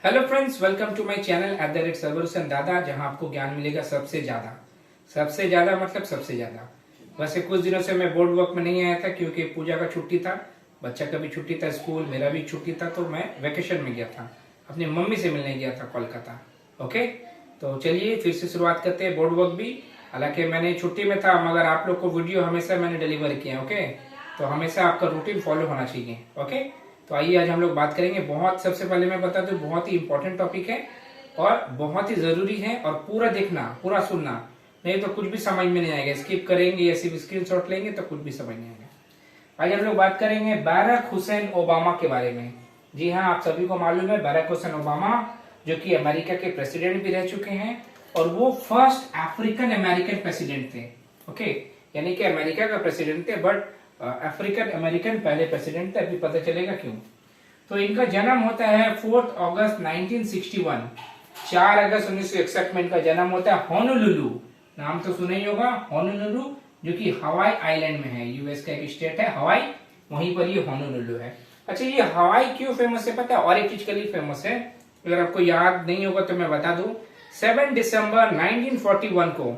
Hello friends, welcome to my channel @Sarwar Hussain दादा, जहां आपको ज्ञान मिलेगा सबसे ज्यादा मतलब सबसे ज्यादा। वैसे कुछ दिनों से मैं बोर्ड वर्क में नहीं आया था क्योंकि पूजा का छुट्टी था, बच्चा का भी छुट्टी था, स्कूल मेरा भी छुट्टी था, तो मैं वेकेशन में गया था, अपनी मम्मी से मिलने गया था कोलकाता। ओके, तो चलिए फिर से शुरुआत करते हैं बोर्ड वर्क भी। हालांकि मैंने छुट्टी में था, मगर आप लोग को वीडियो हमेशा मैंने डिलीवर किया। ओके, तो हमेशा आपका रूटीन फॉलो होना चाहिए। ओके, तो आइए आज हम लोग बात करेंगे। सबसे पहले मैं बता दूं, बहुत ही इंपॉर्टेंट टॉपिक है और बहुत ही जरूरी है, और पूरा देखना, पूरा सुनना, नहीं तो कुछ भी समझ में नहीं आएगा। स्किप करेंगे या सिर्फ स्क्रीनशॉट लेंगे तो कुछ भी समझ नहीं आएगा। आज हम लोग बात करेंगे बैरक हुसैन ओबामा के बारे में। जी हाँ, आप सभी को मालूम है बैरक हुसैन ओबामा जो कि अमेरिका के प्रेसिडेंट भी रह चुके हैं, और वो फर्स्ट अफ्रीकन अमेरिकन प्रेसिडेंट थे। ओके, यानी कि अमेरिका का प्रेसिडेंट थे, बट अफ्रीकन अमेरिकन पहले प्रेसिडेंट थे। अभी पता चलेगा क्यों। तो इनका जन्म होता है 4 अगस्त 1961, 4 अगस्त 1961 में इनका जन्म होता है। होनोलुलु, नाम तो सुना ही होगा, होनोलुलु, जो कि हवाई आइलैंड में है। यूएस का एक स्टेट है हवाई, वहीं पर ये होनोलुलु है। अच्छा, ये हवाई क्यों फेमस है पता है? और एक चीज के लिए फेमस है, अगर आपको याद नहीं होगा तो मैं बता दूं। 7 दिसंबर 1941 को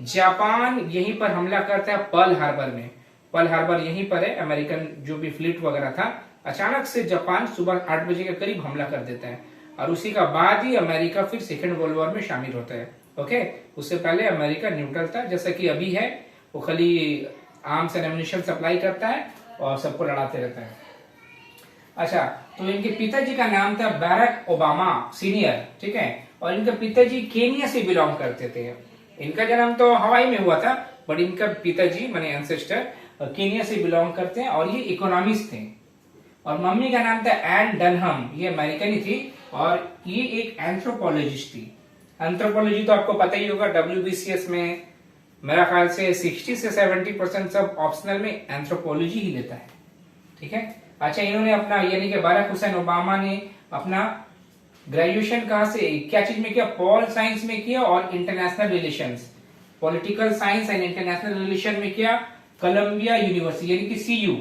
जापान यहीं पर हमला करता है, पर्ल हार्बर में। पर्ल हार्बर यहीं पर है, अमेरिकन जो भी फ्लीट वगैरह था। अचानक से जापान सुबह 8 बजे के करीब हमला कर देता है, और उसी का बाद ही अमेरिका फिर सेकेंड वर्ल्ड वॉर में शामिल होता है। ओके, उससे पहले अमेरिका न्यूट्रल था, जैसा कि अभी है। वो खाली आर्म्स एंड एम्युनिशन सप्लाई करता है और सबको लड़ाते रहता है। अच्छा, तो इनके पिताजी का नाम था बैरक ओबामा सीनियर, ठीक है। और इनके पिताजी केनिया से बिलोंग करते थे। इनका जन्म तो हवाई में हुआ था, बट इनका पिताजी माने एंसेस्टर केनिया से बिलोंग करते हैं, और ये इकोनॉमिस्ट थे। और मम्मी का नाम था एन डनहम, ये अमेरिकन ही थी, और ये एक एंथ्रोपोलॉजिस्ट थी। एंथ्रोपोलॉजी तो आपको पता ही होगा, WBCS में मेरा ख्याल से 60 से 70% सब ऑप्शनल में एंथ्रोपोलॉजी ही लेता है, ठीक है। अच्छा, इन्होंने अपना यानी कि बैरक हुसैन ओबामा ने अपना ग्रेजुएशन कहाँ से, क्या चीज में किया? पॉल साइंस में किया, और international relations, political science and international relation में किया, कोलंबिया यूनिवर्सिटी यानी कि CU,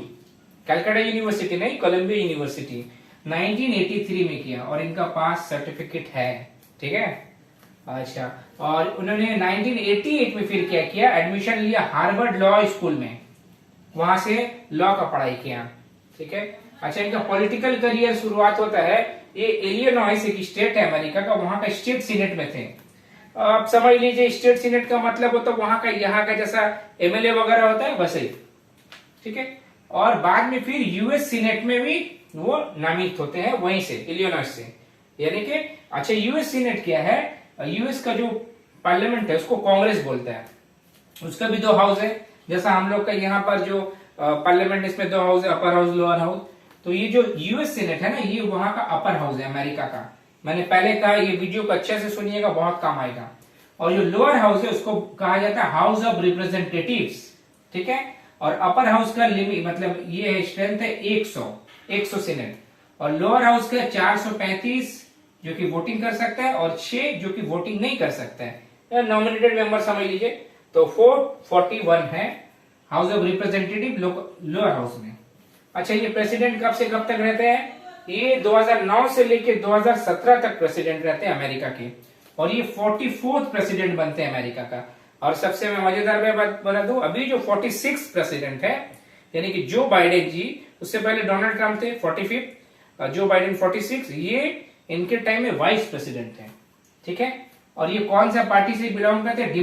कैलकाटा यूनिवर्सिटी नहीं, कोलंबिया यूनिवर्सिटी 1983 में किया, और इनका पास सर्टिफिकेट है, ठीक है। अच्छा, और उन्होंने 1988 में फिर क्या किया? एडमिशन लिया हार्वर्ड लॉ स्कूल में, वहां से लॉ का पढ़ाई किया, ठीक है। अच्छा, इनका पॉलिटिकल करियर शुरुआत होता है, ये इलिनॉइस एक स्टेट है अमेरिका का, वहां का स्टेट सीनेट में थे। आप समझ लीजिए, स्टेट सीनेट का मतलब होता है वहां का, यहाँ का जैसा MLA वगैरह होता है वैसे ही, ठीक है। और बाद में फिर यूएस सीनेट में भी वो नामित होते हैं, वहीं से, इलिनॉइस से, यानी कि। अच्छा, यूएस सीनेट क्या है? यूएस का जो पार्लियामेंट है उसको कांग्रेस बोलता है, उसका भी 2 हाउस है, जैसा हम लोग का यहाँ पर जो पार्लियामेंट, इसमें 2 हाउस है, अपर हाउस, लोअर हाउस। तो ये जो यूएस सीनेट है ना, ये वहां का अपर हाउस है अमेरिका का। मैंने पहले कहा, ये वीडियो को अच्छे से सुनिएगा, बहुत काम आएगा। और जो लोअर हाउस है उसको कहा जाता है हाउस ऑफ रिप्रेजेंटेटिव्स, ठीक है। और अपर हाउस का लिमिट मतलब ये है, स्ट्रेंथ है 100 सीनेट, और लोअर हाउस का 435 जो कि वोटिंग कर सकता है, और 6 जो कि वोटिंग नहीं कर सकता है, नॉमिनेटेड मेंबर समझ लीजिए। तो 441 है house of representative lower house में। अच्छा, ये प्रेसिडेंट कब से कब तक रहते हैं? ये 2009 से लेकर 2017 तक प्रेसिडेंट रहते हैं अमेरिका के, और ये 44th प्रेसिडेंट बनते हैं अमेरिका का। और सबसे मैं मजेदार बात बता दूं, अभी जो 46 प्रेसिडेंट है, यानी कि जो बाइडेन जी, उससे पहले डोनाल्ड ट्रंप थे 45, जो बाइडेन 46, ये इनके टाइम में वाइस प्रेसिडेंट है, ठीक है। और ये कौन सा पार्टी से बिलोंग करते हैं?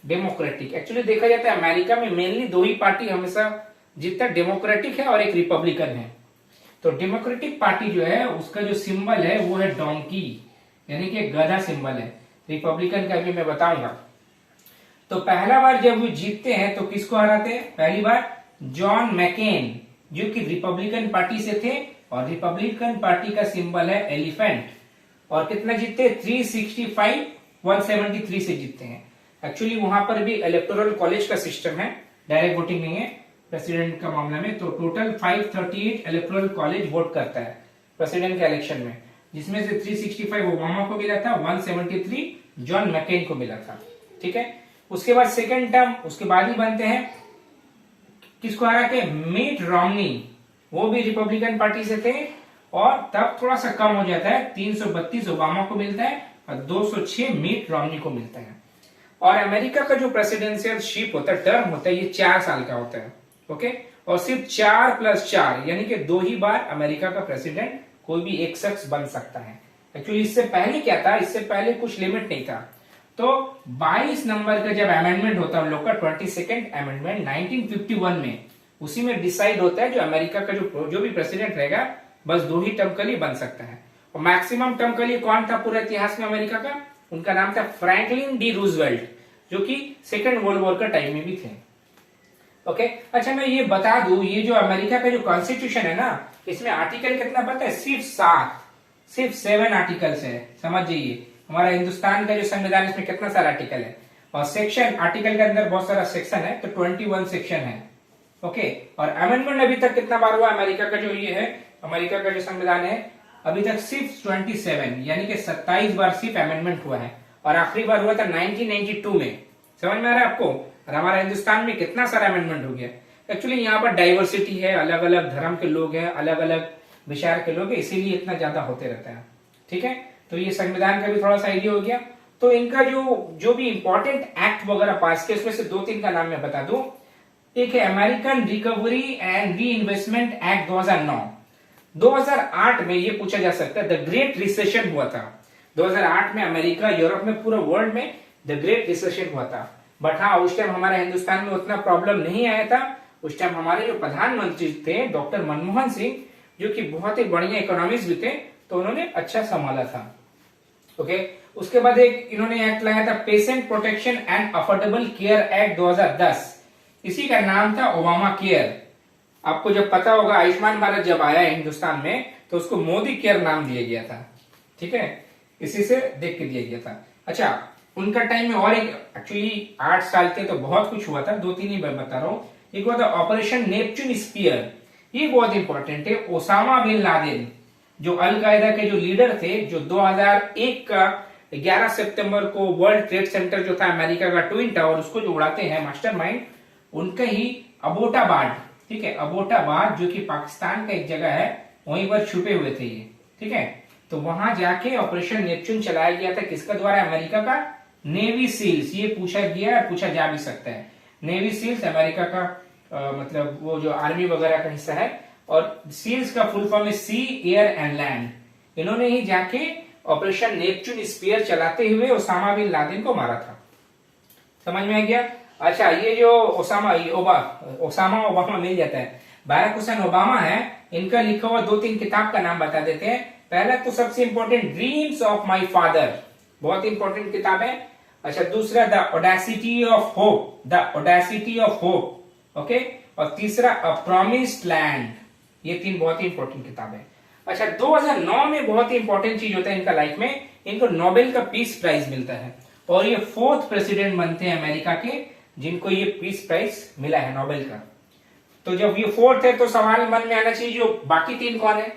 डेमोक्रेटिक। एक्चुअली देखा जाता है अमेरिका में मेनली 2 ही पार्टी हमेशा जीतता, डेमोक्रेटिक है और एक रिपब्लिकन है। तो डेमोक्रेटिक पार्टी जो है उसका जो सिंबल है वो है डोंकी, यानी कि गधा सिंबल है। रिपब्लिकन का भी मैं बताऊंगा। तो पहला बार जब वो जीतते हैं तो किसको हराते हैं? पहली बार जॉन मैकेन, जो कि रिपब्लिकन पार्टी से थे, और रिपब्लिकन पार्टी का सिंबल है एलिफेंट। और कितना जीतते? 365 173 से जीतते हैं। एक्चुअली वहां पर भी इलेक्टोरल कॉलेज का सिस्टम है, डायरेक्ट वोटिंग नहीं है प्रेसिडेंट का मामला में। तो टोटल 538 इलेक्टोरल कॉलेज वोट करता है प्रेसिडेंट के इलेक्शन में, जिसमें से 365 ओबामा को मिला था, 173 जॉन मैकेन को मिला था, ठीक है। उसके बाद सेकेंड टर्म उसके बाद ही बनते हैं, किसको हरा के? मिट रोमनी, वो भी रिपब्लिकन पार्टी से थे, और तब थोड़ा सा कम हो जाता है, 332 ओबामा को मिलता है और 206 मिट रोमनी को मिलता है। और अमेरिका का जो प्रेसिडेंशियल शिप होता है, टर्म होता है, ये 4 साल का होता है। ओके, और सिर्फ 4+4 यानी कि 2 ही बार अमेरिका का प्रेसिडेंट कोई भी एक शख्स बन सकता है। एक्चुअली इससे पहले क्या था, इससे पहले कुछ लिमिट नहीं था। तो 22 नंबर का जब अमेंडमेंट होता है हम लोग का 22nd अमेंडमेंट 1951 में, उसी में डिसाइड होता है जो अमेरिका का जो भी प्रेसिडेंट रहेगा बस 2 ही टर्म के लिए बन सकता है। और मैक्सिमम टर्म के लिए कौन था पूरे इतिहास में अमेरिका का, उनका नाम था फ्रैंकलिन डी रूजवेल्ट, जो कि सेकेंड वर्ल्ड वॉर का टाइम में भी थे। ओके, अच्छा मैं ये बता दूं, ये जो अमेरिका का जो कॉन्स्टिट्यूशन है ना, इसमें आर्टिकल कितना पता है, सिर्फ 7 आर्टिकल्स है। समझ जाइए हमारा हिंदुस्तान का जो संविधान इसमें कितना सारा आर्टिकल है, और सेक्शन, आर्टिकल के अंदर बहुत सारा सेक्शन है, तो 21 सेक्शन है। ओके, और अमेंडमेंट अभी तक कितना बार हुआ अमेरिका का जो ये है, अमेरिका का जो संविधान है अभी तक सिर्फ 27 यानी कि 27 बार सिर्फ अमेंडमेंट हुआ है, और आखिरी बार हुआ था 1992 में। समझ में आ रहा है आपको, और हमारा हिंदुस्तान में कितना सारा अमेंडमेंट हो गया। एक्चुअली यहाँ पर डाइवर्सिटी है, अलग अलग धर्म के लोग हैं, अलग अलग विचार के लोग हैं, इसीलिए इतना ज्यादा होते रहता है। ठीक है, तो ये संविधान का भी थोड़ा सा आइडिया हो गया। तो इनका जो भी इंपॉर्टेंट एक्ट वगैरह पास किया, उसमें से 2-3 का नाम मैं बता दूं। एक है American recovery and re investment act 2009। 2008 में ये पूछा जा सकता है, द ग्रेट रिसेशन हुआ था 2008 में अमेरिका, यूरोप में, पूरा वर्ल्ड में द ग्रेट रिसेशन हुआ था। बट हाँ, उस टाइम हमारे हिंदुस्तान में उतना प्रॉब्लम नहीं आया था। उस टाइम हमारे जो प्रधानमंत्री थे डॉक्टर मनमोहन सिंह, जो कि बहुत ही बढ़िया इकोनॉमिस्ट भी थे, तो उन्होंने अच्छा संभाला था। ओके, उसके बाद एक इन्होंने एक्ट लाया था patient protection and affordable care act 2010। इसी का नाम था ओबामा केयर। आपको जब पता होगा, आयुष्मान भारत जब आया हिंदुस्तान में तो उसको मोदी केयर नाम दिया गया था। ठीक है, इसी से देख के दिया गया था। अच्छा, उनका टाइम में और एक, एक्चुअली 8 साल के तो बहुत कुछ हुआ था, 2-3 ही मैं बता रहा हूं। एक हुआ था ऑपरेशन नेपच्यून स्पीयर, ये बहुत इंपॉर्टेंट है। ओसामा बिन लादेन जो अलकायदा के जो लीडर थे, जो 2001 का 11 सितंबर को वर्ल्ड ट्रेड सेंटर जो था अमेरिका का ट्विन टावर, उसको जो उड़ाते हैं मास्टरमाइंड, उनका ही अबोटाबाद, ठीक है, अबोटाबाद जो कि पाकिस्तान का एक जगह है, वहीं पर छुपे हुए थे ये। ठीक है, तो वहां जाके ऑपरेशन नेपच्यून चलाया गया था, किसका द्वारा, अमेरिका का नेवी सील्स। ये पूछा गया, पूछा जा भी सकता है। नेवी सील्स अमेरिका का मतलब वो जो आर्मी वगैरह का हिस्सा है, और सील्स का फुल फॉर्म है सी, एयर एंड लैंड। इन्होंने ही जाके ऑपरेशन नेपच्यून स्पीयर चलाते हुए ओसामा बिन लादेन को मारा था। समझ में आ गया। अच्छा, ये जो ओसामा ओबामा मिल जाता है, बराक हुसैन ओबामा है, इनका लिखा हुआ 2-3 किताब का नाम बता देते हैं। पहला तो सबसे important dreams of my father, बहुत इंपॉर्टेंट किताब है। अच्छा, दूसरा the audacity of hope, the audacity of hope. Okay, और तीसरा अ प्रॉमिस्ड लैंड। ये 3 बहुत ही इंपॉर्टेंट किताब है। अच्छा, 2009 में बहुत ही इंपॉर्टेंट चीज होता है इनका लाइफ में, इनको नोबेल का पीस प्राइज मिलता है, और ये 4th प्रेसिडेंट बनते हैं अमेरिका के जिनको ये पीस प्राइज मिला है नोबेल का। तो जब ये 4th है तो सवाल मन में आना चाहिए, जो बाकी 3 कौन है।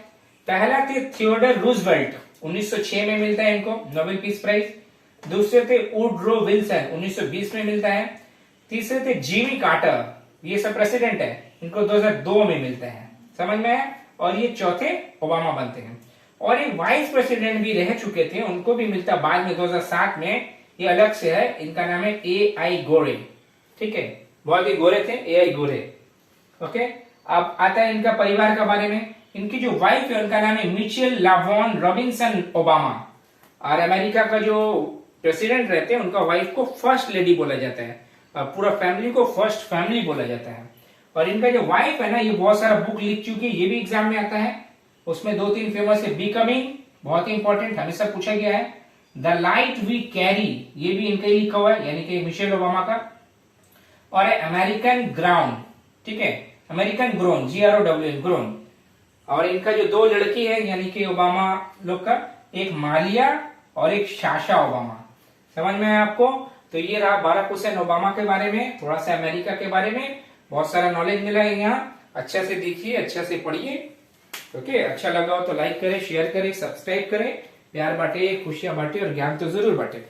पहला थे थियोडर रूजवेल्ट, 1906 में मिलता है इनको नोबेल पीस प्राइज। दूसरे थे वुडरो विल्सन, 1920 में मिलता है। तीसरे थे जिमी कार्टर, ये सब प्रेसिडेंट है, इनको 2002 में मिलता है। समझ में आया। और ये चौथे ओबामा बनते हैं। और ये वाइस प्रेसिडेंट भी रह चुके थे, उनको भी मिलता बाद में 2007 में, ये अलग से है, इनका नाम है AI गोरे। ठीक है, बहुत ही गोरे थे, AI गोरे। ओके, अब आता है इनका परिवार के बारे में। इनकी जो वाइफ है उनका नाम है मिचेल लावॉन रॉबिन्सन ओबामा, और अमेरिका का जो प्रेसिडेंट रहते हैं उनका वाइफ को फर्स्ट लेडी बोला जाता है, और पूरा फैमिली को फर्स्ट फैमिली बोला जाता है। और इनका जो वाइफ है ना, ये बहुत सारा बुक लिख चुकी है, ये भी एग्जाम में आता है। उसमें 2-3 फेमस है, बिकमिंग, बहुत ही इंपॉर्टेंट, हमेशा पूछा गया है। द लाइट वी कैरी, ये भी इनका ही लिखा हुआ है, यानी कि मिशेल ओबामा का। और है अमेरिकन ग्राउंड, ठीक है, अमेरिकन ग्रोन, GROWN, ग्रोन। और इनका जो 2 लड़की है यानी कि ओबामा लोग का, एक मालिया और एक शाशा ओबामा। समझ में आया आपको। तो ये रहा बराक हुसैन ओबामा के बारे में, थोड़ा सा अमेरिका के बारे में, बहुत सारा नॉलेज मिला है यहाँ। अच्छा से देखिए, अच्छा से पढ़िए। ओके, अच्छा लगा हो तो लाइक करें, शेयर करें, सब्सक्राइब करें, प्यार बांटे, खुशियां बांटे और ज्ञान तो जरूर बांटे।